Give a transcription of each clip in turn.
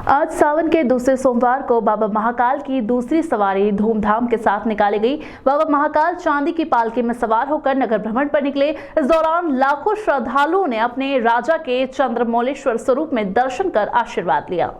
आज सावन के दूसरे सोमवार को बाबा महाकाल की दूसरी सवारी धूमधाम के साथ निकाली गई। बाबा महाकाल चांदी की पालकी में सवार होकर नगर भ्रमण पर निकले। इस दौरान लाखों श्रद्धालुओं ने अपने राजा के चंद्रमौलेश्वर स्वरूप में दर्शन कर आशीर्वाद लिया।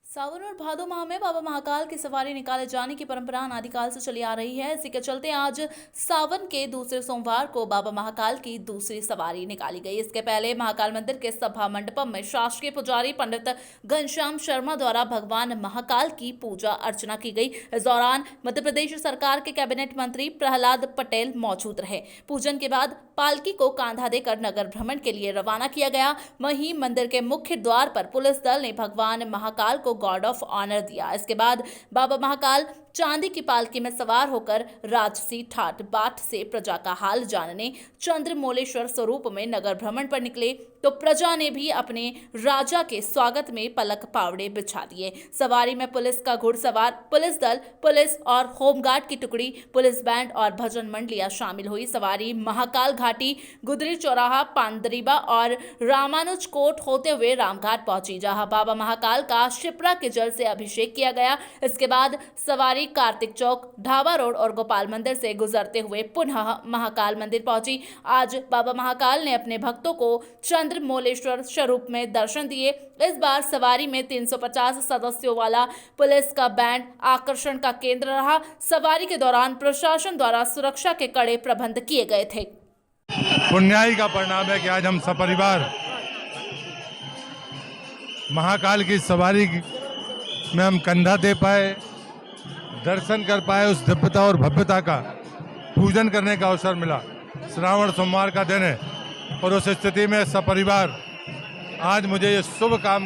सावन और भादो माह में बाबा महाकाल की सवारी निकाले जाने की परंपरा अनादिकाल से चली आ रही है। इसी के चलते आज सावन के दूसरे सोमवार को बाबा महाकाल की दूसरी सवारी निकाली गई। इसके पहले महाकाल मंदिर के सभा मंडपम में शासकीय पुजारी पंडित घनश्याम शर्मा द्वारा भगवान महाकाल की पूजा अर्चना की गई। इस दौरान मध्य प्रदेश सरकार के कैबिनेट मंत्री प्रहलाद पटेल मौजूद रहे। पूजन के बाद पालकी को कांधा देकर नगर भ्रमण के लिए रवाना किया गया। वहीं मंदिर के मुख्य द्वार पर पुलिस दल ने भगवान महाकाल को गार्ड ऑफ ऑनर दिया। इसके बाद बाबा महाकाल चांदी की पालकी में सवार होकर राजसी ठाट बाट से प्रजा का हाल जानने चंद्रमौलेश्वर स्वरूप में नगर भ्रमण पर निकले, तो प्रजा ने भी अपने राजा के स्वागत में पलक पावड़े बिछा दिए। सवारी में पुलिस का घुड़सवार, पुलिस दल, पुलिस और होमगार्ड की टुकड़ी, पुलिस बैंड और भजन मंडलियां शामिल हुई। सवारी महाकाल घाटी, गुदरी चौराहा, पांदरीबा और रामानुज कोट होते हुए रामघाट पहुंची, जहां बाबा महाकाल का शिप्रा के जल से अभिषेक किया गया। इसके बाद सवारी कार्तिक चौक, ढाबा रोड और गोपाल मंदिर से गुजरते हुए पुनः महाकाल मंदिर पहुंची। आज बाबा महाकाल ने अपने भक्तों को चंद्रमौलेश्वर स्वरूप में दर्शन दिए। इस बार सवारी में 350 सदस्यों वाला पुलिस का बैंड आकर्षण का केंद्र रहा। सवारी के दौरान प्रशासन द्वारा सुरक्षा के कड़े प्रबंध किए गए थे। पुण्याई का परिणाम है कि आज हम सपरिवार महाकाल की सवारी में हम कंधा दे पाए, दर्शन कर पाए, उस दिव्यता और भव्यता का पूजन करने का अवसर मिला। श्रावण सोमवार का दिन है और उस स्थिति में सपरिवार आज मुझे ये शुभ काम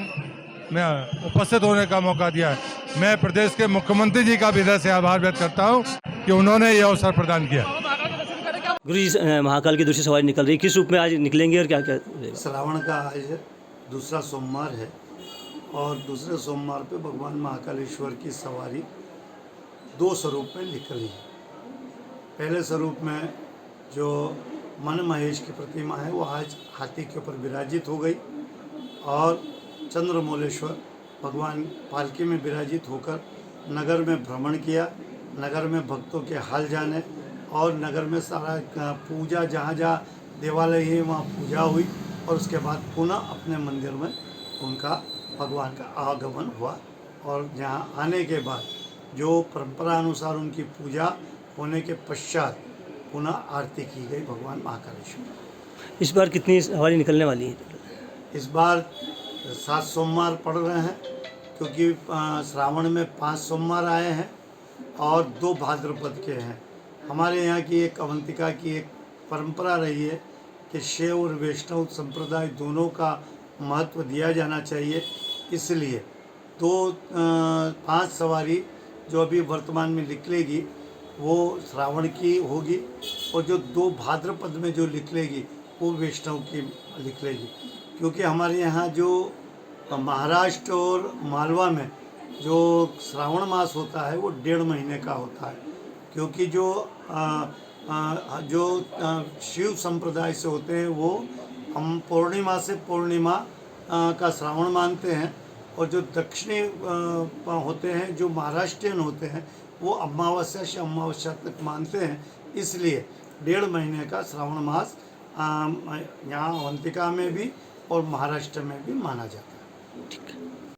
में उपस्थित होने का मौका दिया है। मैं प्रदेश के मुख्यमंत्री जी का भी हृदय से आभार व्यक्त करता हूँ कि उन्होंने ये अवसर प्रदान किया। गुरु जी, महाकाल की दूसरी सवारी निकल रही, किस रूप में आज निकलेंगे और क्या क्या? श्रावण का आज दूसरा सोमवार है और दूसरे सोमवार पे भगवान महाकालेश्वर की सवारी दो स्वरूप में निकली है। पहले स्वरूप में जो मन महेश की प्रतिमा है वो आज हाथी के ऊपर विराजित हो गई और चंद्रमौलेश्वर भगवान पालकी में विराजित होकर नगर में भ्रमण किया, नगर में भक्तों के हाल जाने और नगर में सारा पूजा, जहाँ जहाँ देवालय है वहाँ पूजा हुई और उसके बाद पुनः अपने मंदिर में उनका भगवान का आगमन हुआ और जहाँ आने के बाद जो परंपरा अनुसार उनकी पूजा होने के पश्चात पुनः आरती की गई भगवान महाकालेश्वर। इस बार कितनी सवारी निकलने वाली है? इस बार 7 सोमवार पड़ रहे हैं क्योंकि श्रावण में 5 सोमवार आए हैं और 2 भाद्रपद के हैं। हमारे यहाँ की एक अवंतिका की एक परंपरा रही है कि शैव और वैष्णव संप्रदाय दोनों का महत्व दिया जाना चाहिए, इसलिए 5 सवारी जो अभी वर्तमान में निकलेगी वो श्रावण की होगी और जो 2 भाद्रपद में जो निकलेगी वो वैष्णव की निकलेगी। क्योंकि हमारे यहाँ जो महाराष्ट्र और मालवा में जो श्रावण मास होता है वो 1.5 महीने का होता है, क्योंकि जो शिव संप्रदाय से होते हैं वो हम पूर्णिमा से पूर्णिमा का श्रावण मानते हैं और जो दक्षिणी होते हैं, जो महाराष्ट्रियन होते हैं, वो अमावस्या से अमावस्या तक मानते हैं। इसलिए 1.5 महीने का श्रावण मास यहाँ अवंतिका में भी और महाराष्ट्र में भी माना जाता है। ठीक है।